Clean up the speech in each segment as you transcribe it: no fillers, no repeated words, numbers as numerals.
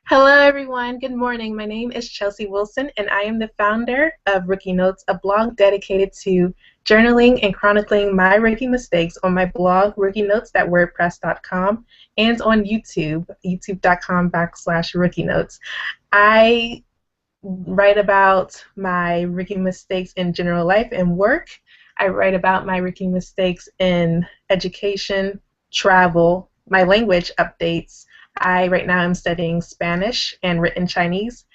Hello, everyone. Good morning. My name is Chelsea Wilson, and I am the founder of Rookie Notes, a blog dedicated to journaling and chronicling my rookie mistakes on my blog, rookienotes.wordpress.com, and on YouTube, youtube.com/rookie notes. I write about my rookie mistakes in general life and work. I write about my rookie mistakes in education, travel, my language updates. I right now am studying Spanish and written Chinese,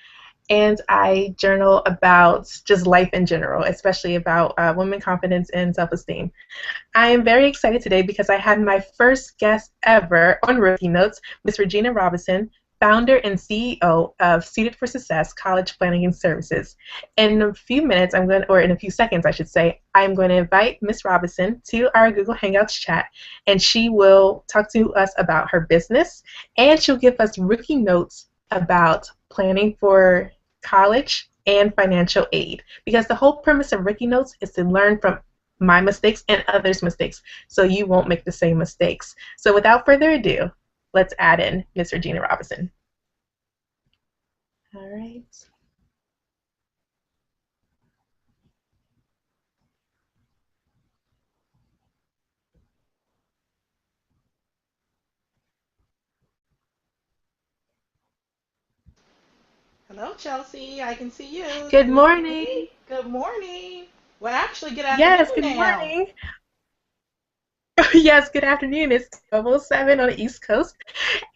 and I journal about just life in general, especially about women confidence and self-esteem. I am very excited today because I had my first guest ever on Rookie Notes, Miss Regina Robinson, founder and CEO of Suited for Success College Planning and Services. In a few minutes, or in a few seconds, I should say, I'm going to invite Miss Robinson to our Google Hangouts chat, and she will talk to us about her business, and she'll give us rookie notes about planning for college and financial aid. Because the whole premise of Rookie Notes is to learn from my mistakes and others' mistakes, so you won't make the same mistakes. So without further ado, let's add in Miss Regina Robinson. All right. Hello, Chelsea. I can see you. Good Can you see me? morning. Good morning. Well, actually, good afternoon Yes, good now. morning. Yes, good afternoon. It's 12:07 on the East Coast,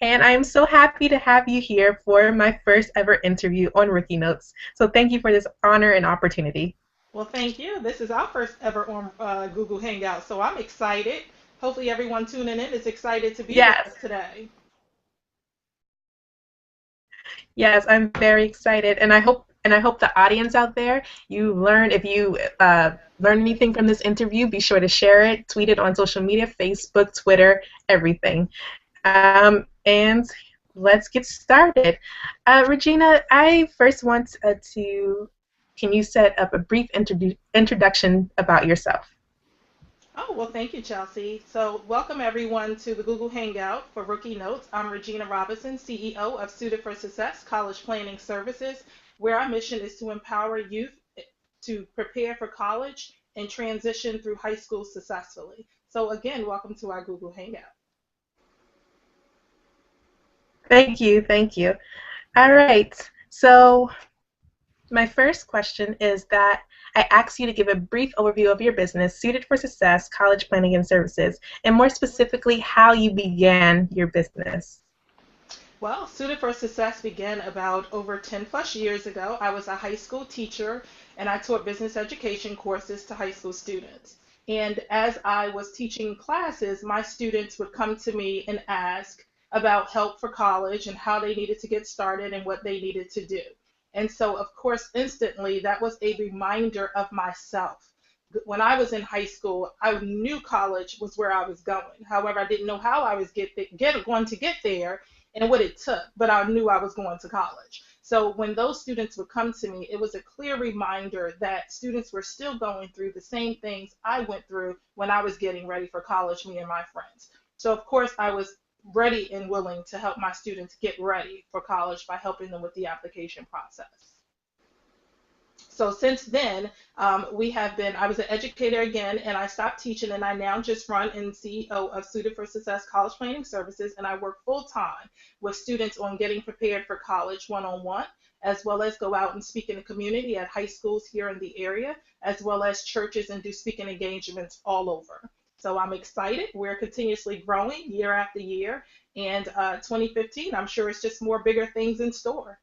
and I'm so happy to have you here for my first ever interview on Rookie Notes. So thank you for this honor and opportunity. Well, thank you. This is our first ever on Google Hangout, so I'm excited. Hopefully, everyone tuning in is excited to be with Yes, us today. yes, I'm very excited, and I hope the audience out there, you learn if you learn anything from this interview, be sure to share it, tweet it on social media, Facebook, Twitter, everything. And let's get started. Regina, I first want can you set up a brief introduction about yourself? Oh, well, thank you, Chelsea. So, welcome everyone to the Google Hangout for Rookie Notes. I'm Regina Robinson, CEO of Suited for Success College Planning Services, where our mission is to empower youth to prepare for college and transition through high school successfully. So, again, welcome to our Google Hangout. Thank you, thank you. All right. So my first question is that I ask you to give a brief overview of your business, Suited for Success, College Planning and Services, and more specifically, how you began your business. Well, Suited for Success began about over 10 plus years ago. I was a high school teacher and I taught business education courses to high school students. And as I was teaching classes, my students would come to me and ask about help for college and how they needed to get started and what they needed to do. And so, of course, instantly that was a reminder of myself. When I was in high school, I knew college was where I was going. However, I didn't know how I was going to get there and what it took, but I knew I was going to college. So when those students would come to me, it was a clear reminder that students were still going through the same things I went through when I was getting ready for college, me and my friends. So, of course, I was ready and willing to help my students get ready for college by helping them with the application process. So since then, I was an educator again, and I stopped teaching, and I now just run and CEO of Suited for Success College Planning Services, and I work full time with students on getting prepared for college one-on-one, as well as go out and speak in the community at high schools here in the area, as well as churches and do speaking engagements all over. So I'm excited. We're continuously growing year after year, and 2015, I'm sure it's just more bigger things in store.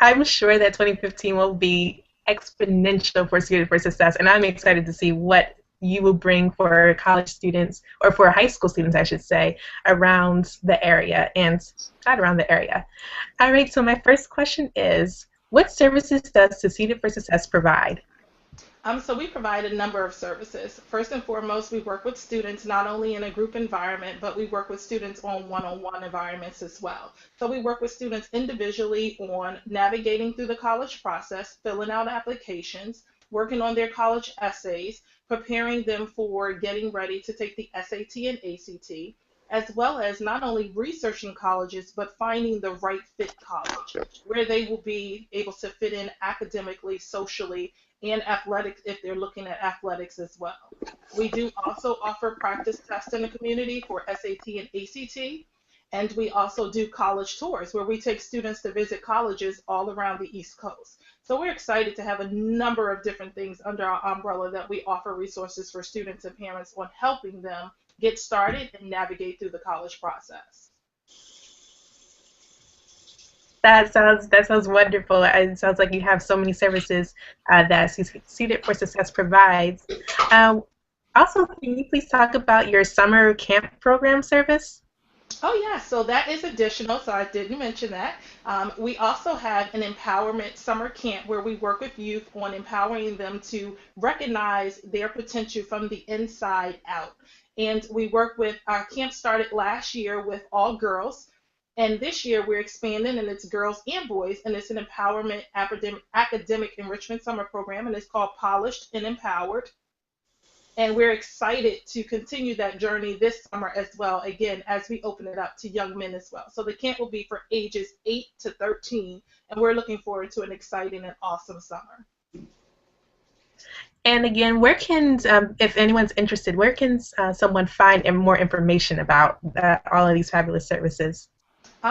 I'm sure that 2015 will be exponential for Suited for Success, and I'm excited to see what you will bring for college students, or for high school students, I should say, around the area and not around the area. All right, so my first question is, what services does Suited for Success provide? So we provide a number of services. First and foremost, we work with students not only in a group environment, but we work with students on one environments as well. So we work with students individually on navigating through the college process, filling out applications, working on their college essays, preparing them for getting ready to take the SAT and ACT, as well as not only researching colleges, but finding the right fit college where they will be able to fit in academically, socially, and athletics if they're looking at athletics as well. We do also offer practice tests in the community for SAT and ACT. And we also do college tours where we take students to visit colleges all around the East Coast. So we're excited to have a number of different things under our umbrella that we offer resources for students and parents on helping them get started and navigate through the college process. That sounds wonderful. It sounds like you have so many services that Suited for Success provides. Um, Also, can you please talk about your summer camp program service? Oh, yeah, so that is additional, so I didn't mention that. We also have an empowerment summer camp where we work with youth on empowering them to recognize their potential from the inside out. And we work with, our camp started last year with all girls, and this year we're expanding and it's girls and boys, and it's an empowerment academic enrichment summer program, and it's called Polished and Empowered. And we're excited to continue that journey this summer as well, again, as we open it up to young men as well. So the camp will be for ages 8 to 13, and we're looking forward to an exciting and awesome summer. And again, where can, if anyone's interested, where can someone find more information about all of these fabulous services?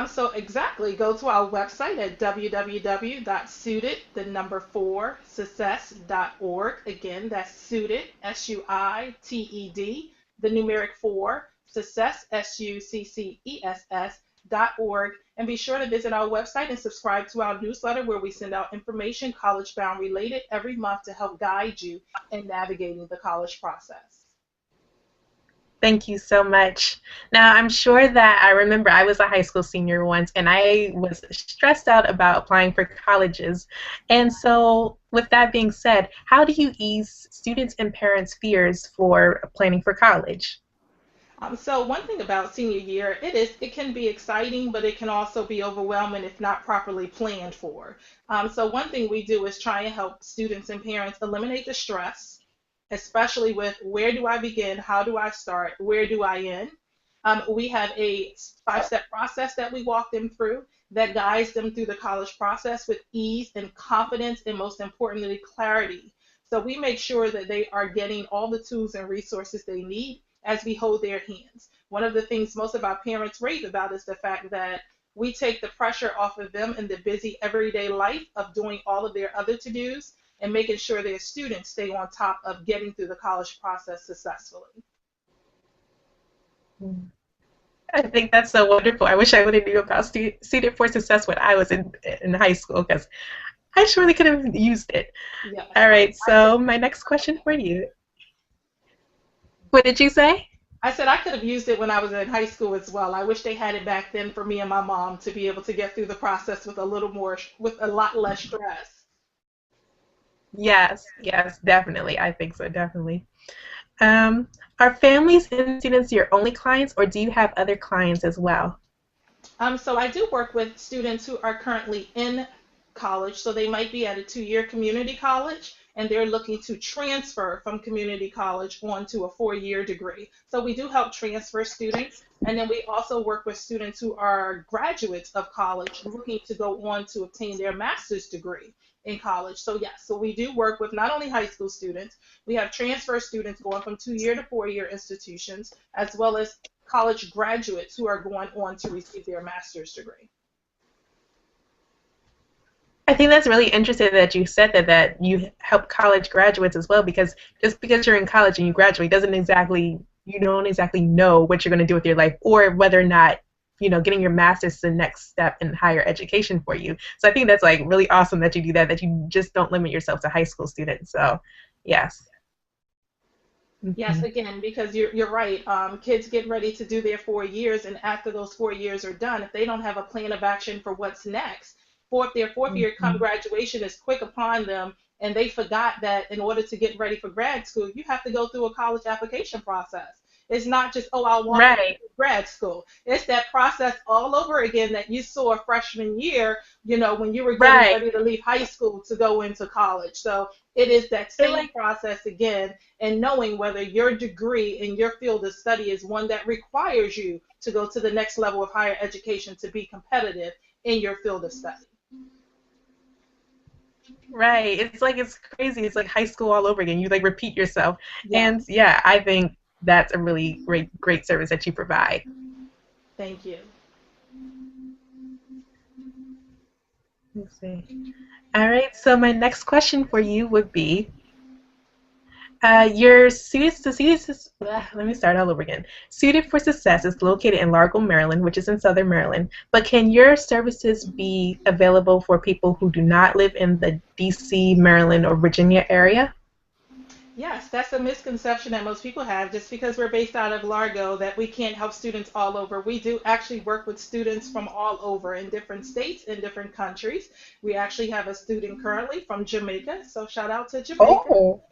So exactly, go to our website at www.suited, the number 4, success.org. Again, that's suited, SUITED, the numeric 4, success, SUCCESS.org. And be sure to visit our website and subscribe to our newsletter where we send out information college bound related every month to help guide you in navigating the college process. Thank you so much. Now, I'm sure that I remember I was a high school senior once, and I was stressed out about applying for colleges. And so, with that being said, how do you ease students' and parents' fears for planning for college? So one thing about senior year, it can be exciting, but it can also be overwhelming if not properly planned for. So one thing we do is try and help students and parents eliminate the stress, especially with where do I begin, how do I start, where do I end. We have a 5-step process that we walk them through that guides them through the college process with ease and confidence, and most importantly, clarity. So we make sure that they are getting all the tools and resources they need as we hold their hands. One of the things most of our parents rave about is the fact that we take the pressure off of them in the busy everyday life of doing all of their other to-dos and making sure their students stay on top of getting through the college process successfully. I think that's so wonderful. I wish I would have knew about Seated for Success when I was in high school, because I surely could have used it. Yes. All right, so my next question for you. What did you say? I said I could have used it when I was in high school as well. I wish they had it back then for me and my mom to be able to get through the process with a little more, with a lot less stress. Yes, yes, definitely. I think so, definitely. Um, are families and students your only clients, or do you have other clients as well? So I do work with students who are currently in college. So they might be at a 2-year community college and they're looking to transfer from community college onto a 4-year degree. So we do help transfer students. And then we also work with students who are graduates of college looking to go on to obtain their master's degree in college. So yes, so we do work with not only high school students, we have transfer students going from 2-year to 4-year institutions, as well as college graduates who are going on to receive their master's degree. I think that's really interesting that you said that you help college graduates as well, because just because you're in college and you graduate doesn't exactly, you don't exactly know what you're going to do with your life, or whether or not, getting your master's is the next step in higher education for you. So I think that's like really awesome that you do that you just don't limit yourself to high school students. So yes. Yes, Mhm. again, because you're right. Kids get ready to do their 4 years, and after those 4 years are done, if they don't have a plan of action for what's next, their fourth year come Mhm. graduation is quick upon them, and they forgot that in order to get ready for grad school, you have to go through a college application process. It's not just, oh, I want to go Right. to grad school. It's that process all over again that you saw freshman year, when you were getting Right. ready to leave high school to go into college. So it is that It same like process again, and knowing whether your degree in your field of study is one that requires you to go to the next level of higher education to be competitive in your field of study. right. It's like it's crazy. It's like high school all over again. You like repeat yourself. And Yes. yeah, I think that's a really great service that you provide. Thank you. Let's see. All right. So my next question for you would be, your let me start all over again. Suited for Success is located in Largo, Maryland, which is in Southern Maryland. But can your services be available for people who do not live in the DC, Maryland, or Virginia area? Yes, that's a misconception that most people have. Just because we're based out of Largo, that we can't help students all over. We do actually work with students from all over in different states, in different countries. We actually have a student currently from Jamaica, so shout out to Jamaica. Oh,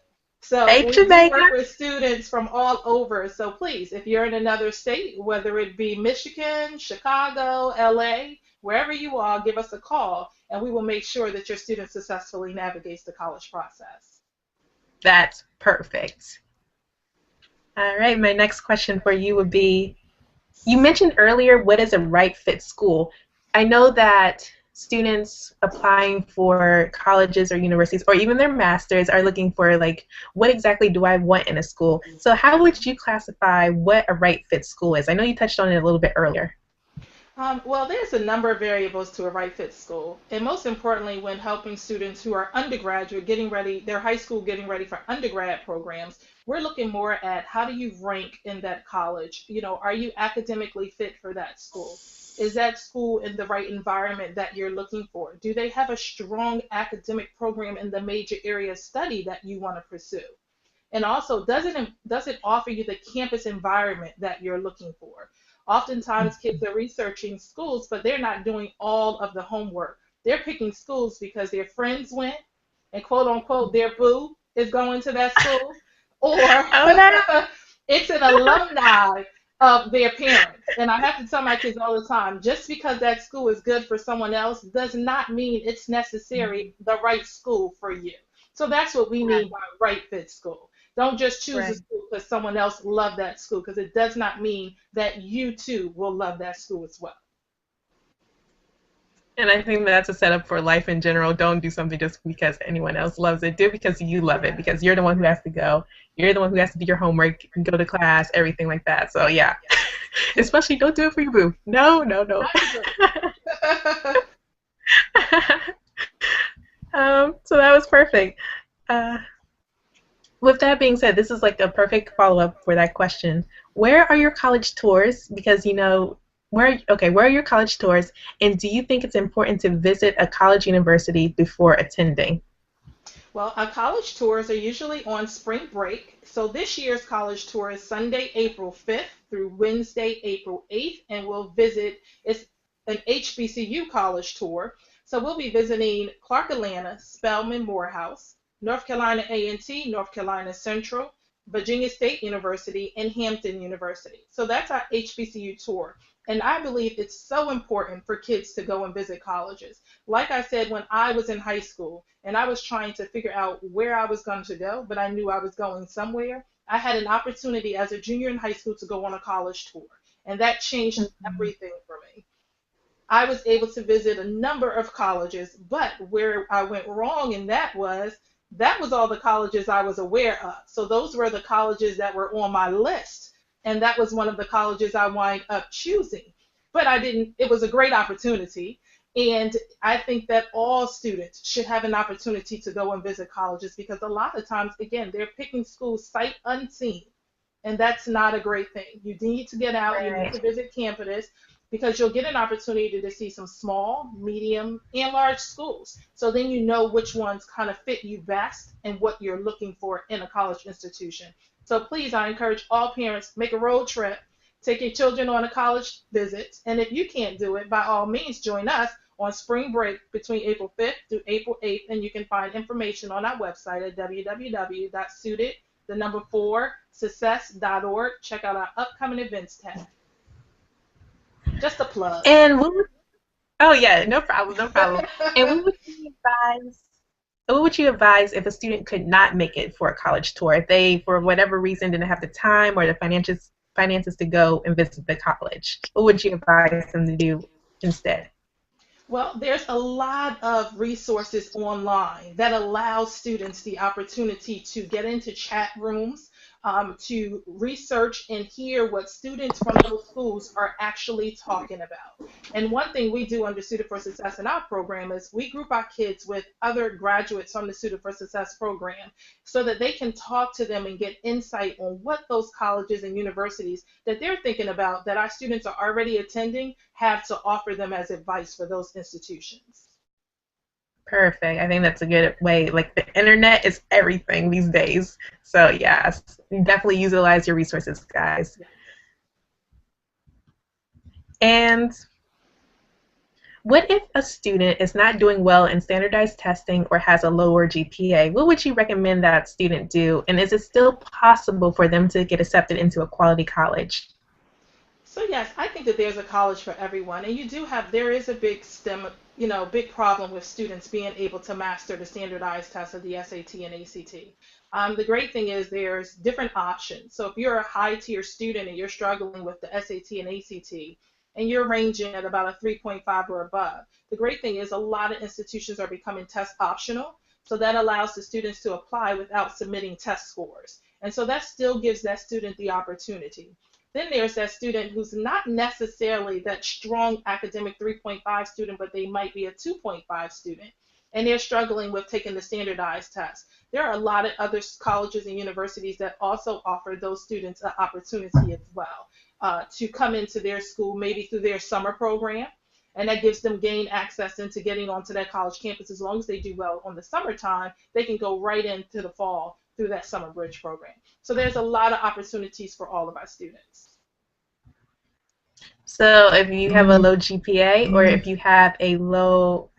So hey, we do Jamaica. work with students from all over. So please, if you're in another state, whether it be Michigan, Chicago, LA, wherever you are, give us a call and we will make sure that your student successfully navigates the college process. That's perfect. All right, my next question for you would be, you mentioned earlier what is a right fit school. I know that students applying for colleges or universities or even their masters are looking for like what exactly do I want in a school. So how would you classify what a right fit school is? I know you touched on it a little bit earlier. Well, there's a number of variables to a right fit school. And most importantly, when helping students who are undergraduate getting ready, their high school getting ready for undergrad programs, we're looking more at how do you rank in that college? Are you academically fit for that school? Is that school in the right environment that you're looking for? Do they have a strong academic program in the major area of study that you want to pursue? And also, does it offer you the campus environment that you're looking for? Oftentimes, kids are researching schools, but they're not doing all of the homework. They're picking schools because their friends went, and quote unquote, their boo is going to that school, or Oh no. it's an alumni of their parents. And I have to tell my kids all the time, just because that school is good for someone else does not mean it's necessary the right school for you. So that's what we mean by right fit school. Don't just choose a Right. school because someone else loved that school, because it does not mean that you too will love that school as well. And I think that's a setup for life in general. Don't do something just because anyone else loves it. Do it because you love it, Yes. because you're the one who has to go. You're the one who has to do your homework, go to class, everything like that. So yeah, especially don't do it for your boo. No, no, no. I agree. So that was perfect. Uh, with that being said, this is like a perfect follow up for that question. Where are your college tours? Because where are your college tours, and do you think it's important to visit a college university before attending? Well, our college tours are usually on spring break. So this year's college tour is Sunday, April 5th through Wednesday, April 8th, and it's an HBCU college tour. So we'll be visiting Clark Atlanta, Spelman Morehouse, North Carolina A&T, North Carolina Central, Virginia State University, and Hampton University. So that's our HBCU tour. And I believe it's so important for kids to go and visit colleges. Like I said, when I was in high school and I was trying to figure out where I was going to go, but I knew I was going somewhere, I had an opportunity as a junior in high school to go on a college tour. And that changed Mhm. everything for me. I was able to visit a number of colleges, but where I went wrong in that was all the colleges I was aware of. So those were the colleges that were on my list, and that was one of the colleges I wind up choosing. But I didn't. It was a great opportunity, and I think that all students should have an opportunity to go and visit colleges because a lot of times, again, they're picking schools sight unseen, and that's not a great thing. You need to get out, you need Right. to visit campus because you'll get an opportunity to see some small, medium, and large schools. So then you know which ones kind of fit you best and what you're looking for in a college institution. So please, I encourage all parents, make a road trip, take your children on a college visit, and if you can't do it, by all means, join us on spring break between April 5th through April 8th, and you can find information on our website at www.suited the number 4, success.org. Check out our upcoming events tab. Just a plug. And oh yeah, no problem, no problem. And what would you advise if a student could not make it for a college tour? If they, for whatever reason, didn't have the time or the finances to go and visit the college, what would you advise them to do instead? Well, there's a lot of resources online that allow students the opportunity to get into chat rooms, to research and hear what students from those schools are actually talking about. And one thing we do under Student for Success in our program is we group our kids with other graduates from the Student for Success program so that they can talk to them and get insight on what those colleges and universities that they're thinking about that our students are already attending have to offer them as advice for those institutions. Perfect. I think that's a good way. Like the internet is everything these days. So yes, definitely utilize your resources, guys. Yes. And what if a student is not doing well in standardized testing or has a lower GPA? What would you recommend that student do? And is it still possible for them to get accepted into a quality college? So yes, I think that there's a college for everyone, and there is a big big problem with students being able to master the standardized tests of the SAT and ACT. The great thing is there's different options. So if you're a high tier student and you're struggling with the SAT and ACT, and you're ranging at about a 3.5 or above, the great thing is a lot of institutions are becoming test optional. So that allows the students to apply without submitting test scores. And so that still gives that student the opportunity. Then there's that student who's not necessarily that strong academic 3.5 student, but they might be a 2.5 student, and they're struggling with taking the standardized test. There are a lot of other colleges and universities that also offer those students an opportunity as well to come into their school, maybe through their summer program, and that gives them gain access into getting onto that college campus. As long as they do well on the summertime, they can go right into the fall through that summer bridge program. So there's a lot of opportunities for all of our students. So if you have a low GPA or if you have a low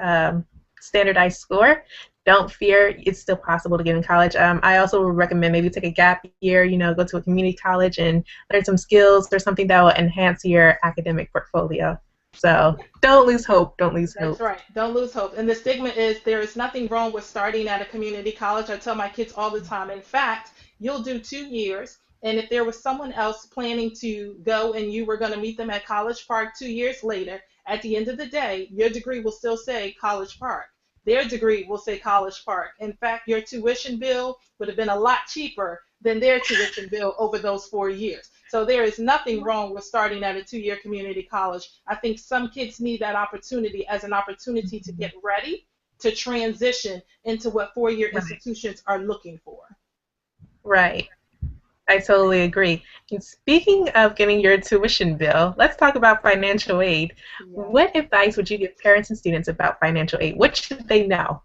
standardized score, don't fear. It's still possible to get in college. I also would recommend maybe take a gap year, go to a community college and learn some skills or something that will enhance your academic portfolio. So don't lose hope. Don't lose That's hope. right. Don't lose hope. And the stigma is there is nothing wrong with starting at a community college. I tell my kids all the time. In fact, you'll do 2 years. And if there was someone else planning to go and you were going to meet them at College Park 2 years later, at the end of the day, your degree will still say College Park. Their degree will say College Park. In fact, your tuition bill would have been a lot cheaper than their tuition bill over those 4 years. So there is nothing wrong with starting at a 2 year community college. I think some kids need that opportunity as an opportunity to get ready to transition into what 4 year Right. institutions are looking for. Right. I totally agree. And speaking of getting your tuition bill, let's talk about financial aid. Yes. What advice would you give parents and students about financial aid? What should they know?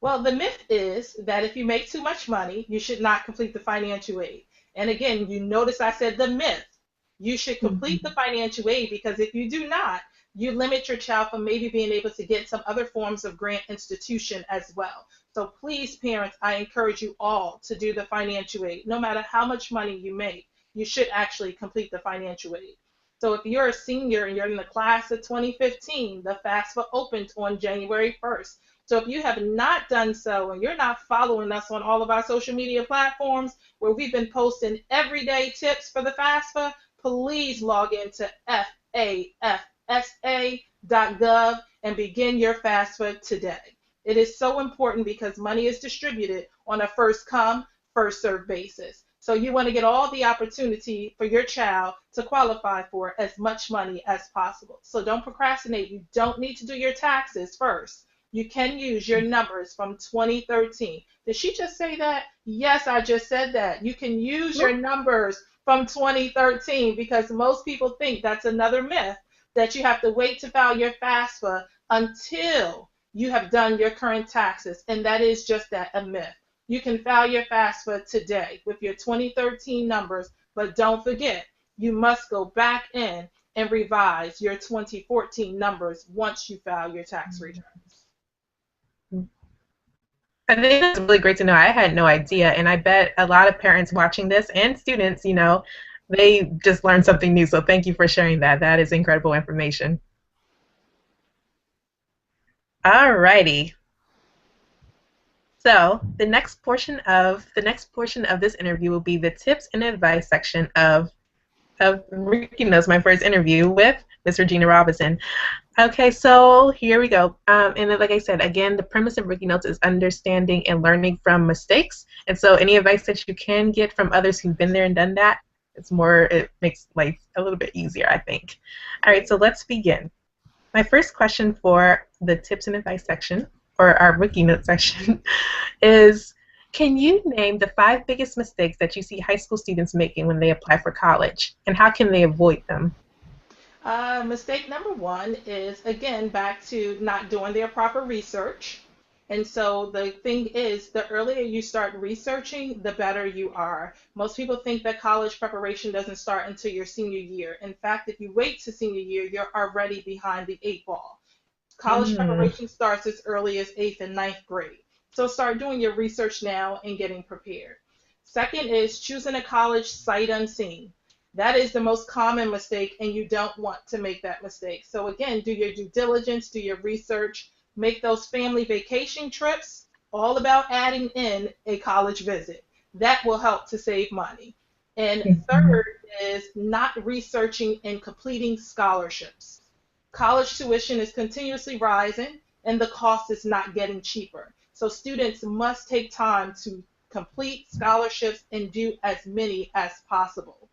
Well, the myth is that if you make too much money, you should not complete the financial aid. And again, you notice I said the myth. You should complete the financial aid because if you do not, you limit your child from maybe being able to get some other forms of grant institution as well. So please, parents, I encourage you all to do the financial aid. No matter how much money you make, you should actually complete the financial aid. So if you're a senior and you're in the class of 2015, the FAFSA opened on January 1st. So if you have not done so and you're not following us on all of our social media platforms where we've been posting everyday tips for the FAFSA, please log into fafsa.gov and begin your FAFSA today. It is so important because money is distributed on a first come, first served basis. So you want to get all the opportunity for your child to qualify for as much money as possible. So don't procrastinate. You don't need to do your taxes first. You can use your numbers from 2013. Did she just say that? Yes, I just said that. You can use your numbers from 2013 because most people think that's another myth that you have to wait to file your FAFSA until you have done your current taxes. And that is just that, a myth. You can file your FAFSA today with your 2013 numbers, but don't forget, you must go back in and revise your 2014 numbers once you file your tax returns. I think that's really great to know. I had no idea, and I bet a lot of parents watching this and students, they just learned something new. So thank you for sharing that. That is incredible information. Alrighty. So the next portion of this interview will be the tips and advice section of Ricky Knows, my first interview with Miss Regina Robinson. Okay, so here we go. And then, like I said, again, the premise of Ricky Notes is understanding and learning from mistakes. And so, any advice that you can get from others who've been there and done that, it makes life a little bit easier, I think. All right, so let's begin. My first question for the tips and advice section, or our Ricky Notes section, is can you name the 5 biggest mistakes that you see high school students making when they apply for college, and how can they avoid them? Mistake number one is, again, back to not doing their proper research. And so the thing is, the earlier you start researching, the better you are. Most people think that college preparation doesn't start until your senior year. In fact, if you wait to senior year, you're already behind the 8 ball. College Mm, preparation starts as early as eighth and ninth grade. So start doing your research now and getting prepared. Second is choosing a college sight unseen. That is the most common mistake, and you don't want to make that mistake. So, again, do your due diligence, do your research, make those family vacation trips, all about adding in a college visit. That will help to save money. And mhm, third is not researching and completing scholarships. College tuition is continuously rising and the cost is not getting cheaper. So students must take time to complete scholarships and do as many as possible.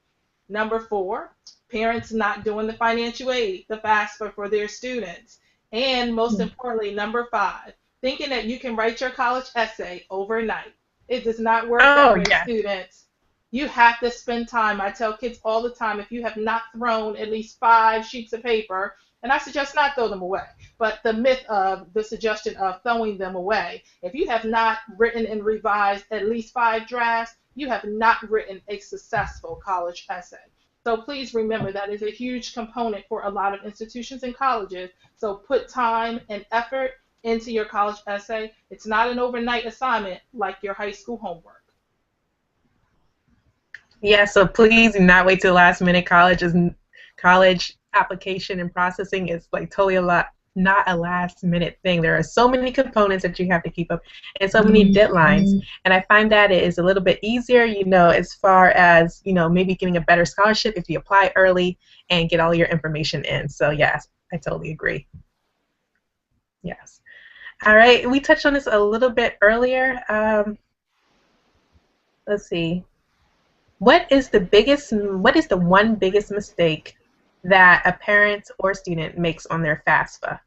Number four, parents not doing the financial aid, the FAFSA for their students. And most mm. importantly, number five, thinking that you can write your college essay overnight. It does not work that Oh, way, yeah. students. You have to spend time. I tell kids all the time, if you have not thrown at least 5 sheets of paper, and I suggest not throw them away, but the myth of the suggestion of throwing them away, if you have not written and revised at least 5 drafts, you have not written a successful college essay. So please remember that is a huge component for a lot of institutions and colleges. So put time and effort into your college essay. It's not an overnight assignment like your high school homework. Yeah, so please do not wait till the last minute. College application and processing is like totally not a last minute thing. There are so many components that you have to keep up and so many deadlines. And I find that it is a little bit easier, as far as, maybe getting a better scholarship if you apply early and get all your information in. So yes, I totally agree. Yes. All right, we touched on this a little bit earlier. Let's see. What is the one biggest mistake that a parent or student makes on their FAFSA?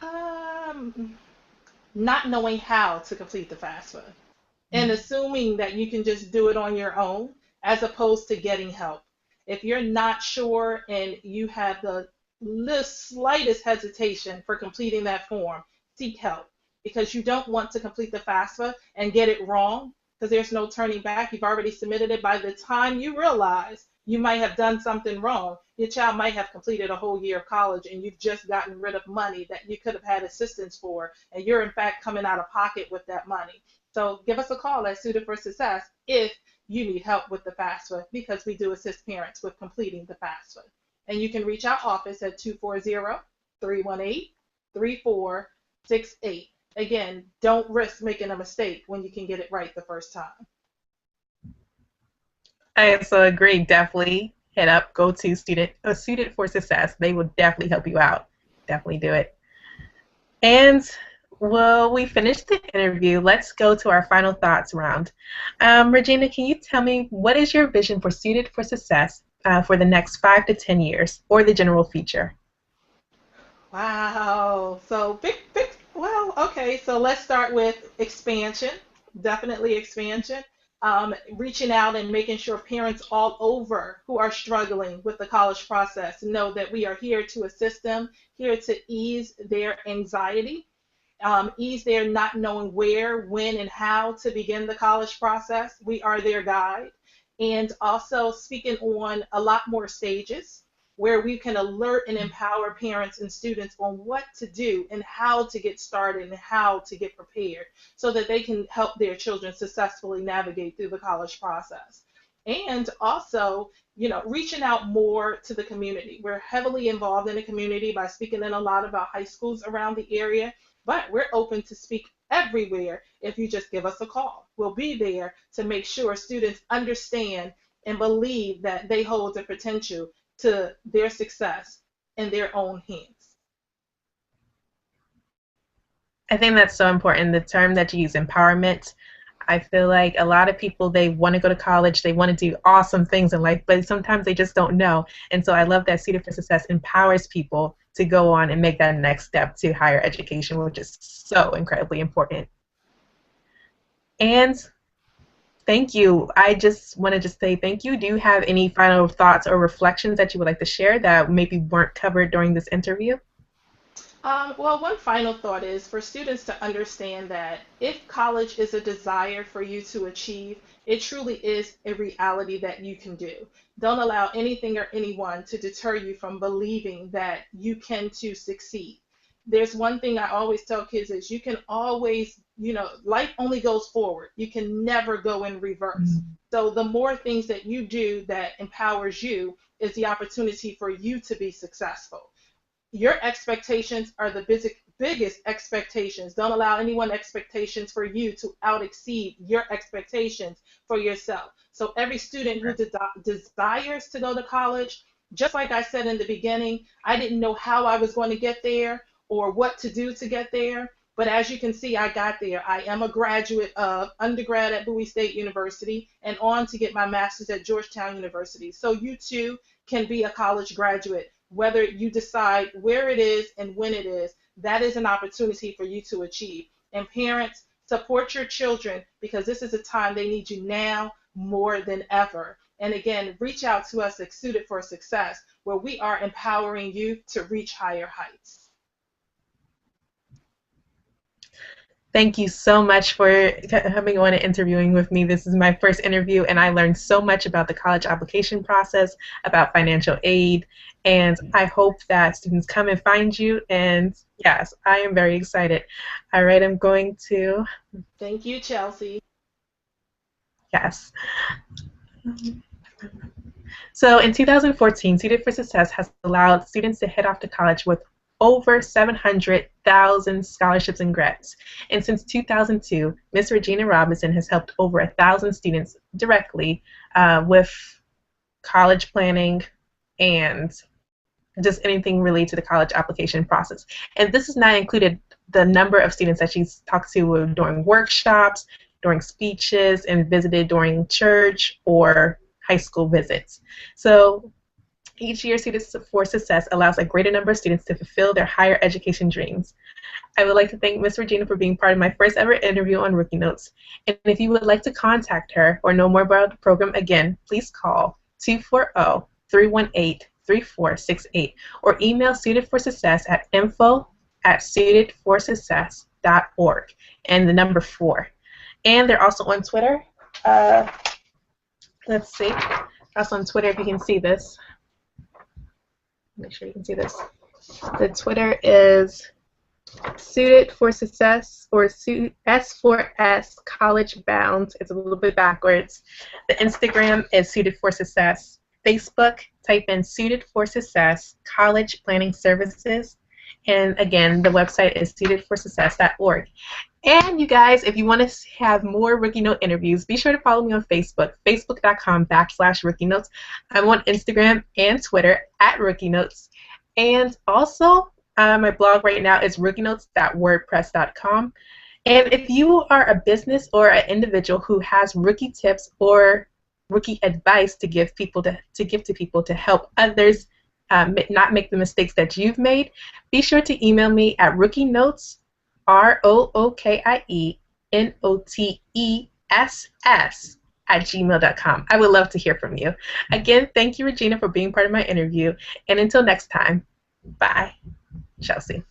Um, Not knowing how to complete the FAFSA and assuming that you can just do it on your own as opposed to getting help. If you're not sure and you have the slightest hesitation for completing that form, seek help because you don't want to complete the FAFSA and get it wrong because there's no turning back. You've already submitted it. By the time you realize you might have done something wrong, your child might have completed a whole year of college and you've just gotten rid of money that you could have had assistance for, and you're in fact coming out of pocket with that money. So give us a call at Suited for Success if you need help with the FAFSA because we do assist parents with completing the FAFSA. And you can reach our office at 240-318-3468. Again, don't risk making a mistake when you can get it right the first time. I so agree. Definitely go to Student for Success. They will definitely help you out. Definitely do it. And well, we finished the interview. Let's go to our final thoughts round. Regina, can you tell me what is your vision for Suited for Success for the next 5 to 10 years, or the general feature? Wow. So well, okay. So let's start with expansion. Definitely expansion. Reaching out and making sure parents all over who are struggling with the college process know that we are here to assist them, here to ease their anxiety, ease their not knowing where, when, and how to begin the college process. We are their guide. And also speaking on a lot more stages. where we can alert and empower parents and students on what to do and how to get started and how to get prepared so that they can help their children successfully navigate through the college process. And also, reaching out more to the community. We're heavily involved in the community by speaking in a lot of our high schools around the area, but we're open to speak everywhere if you just give us a call. We'll be there to make sure students understand and believe that they hold the potential to their success in their own hands. I think that's so important. The term that you use, empowerment. I feel like a lot of people, they want to go to college, they want to do awesome things in life, but sometimes they just don't know. And so I love that Suited for Success empowers people to go on and make that next step to higher education, which is so incredibly important. And thank you. I just want to say thank you. Do you have any final thoughts or reflections that you would like to share that maybe weren't covered during this interview? Well, one final thought is for students to understand that if college is a desire for you to achieve, it truly is a reality that you can do. Don't allow anything or anyone to deter you from believing that you can too succeed. There's one thing I always tell kids is you can always, life only goes forward. You can never go in reverse. So the more things that you do that empowers you is the opportunity for you to be successful. Your expectations are the biggest expectations. Don't allow anyone expectations for you to out exceed your expectations for yourself. So every student who desires to go to college, just like I said in the beginning, I didn't know how I was going to get there or what to do to get there. But as you can see, I got there. I am a graduate of undergrad at Bowie State University and on to get my master's at Georgetown University. So you too can be a college graduate. Whether you decide where it is and when it is, that is an opportunity for you to achieve. And parents, support your children because this is a time they need you now more than ever. And again, reach out to us at Suited for Success, where we are empowering you to reach higher heights. Thank you so much for coming on and interviewing with me. This is my first interview, and I learned so much about the college application process, about financial aid, and I hope that students come and find you. And yes, I am very excited. All right, I'm going to. Thank you, Chelsea. Yes. So in 2014, Suited for Success has allowed students to head off to college with over 700,000 scholarships and grants. And since 2002, Miss Regina Robinson has helped over 1,000 students directly with college planning and just anything related to the college application process. And this has not included the number of students that she's talked to during workshops, during speeches, and visited during church or high school visits. So each year, Suited for Success allows a greater number of students to fulfill their higher education dreams. I would like to thank Ms. Regina for being part of my first ever interview on Rookie Notes. And if you would like to contact her or know more about the program, again, please call 240-318-3468 or email Suited for Success at info@suitedforsuccess.org and the number 4. And they're also on Twitter. Let's see. Also on Twitter, if you can see this. Make sure you can see this. The Twitter is Suited for Success, or S4S College Bound. It's a little bit backwards. The Instagram is Suited for Success. Facebook, type in Suited for Success College Planning Services. And again, the website is suitedforsuccess.org. And you guys, if you want to have more Rookie Note interviews, be sure to follow me on Facebook, facebook.com/Rookie Notes. I'm on Instagram and Twitter at Rookie Notes. And also, my blog right now is rookienotes.wordpress.com. And if you are a business or an individual who has rookie tips or rookie advice to give to people to help others not make the mistakes that you've made, be sure to email me at rookienotes, ROOKIENOTESS @gmail.com. I would love to hear from you. Again, thank you, Regina, for being part of my interview. And until next time, bye. Chelsea.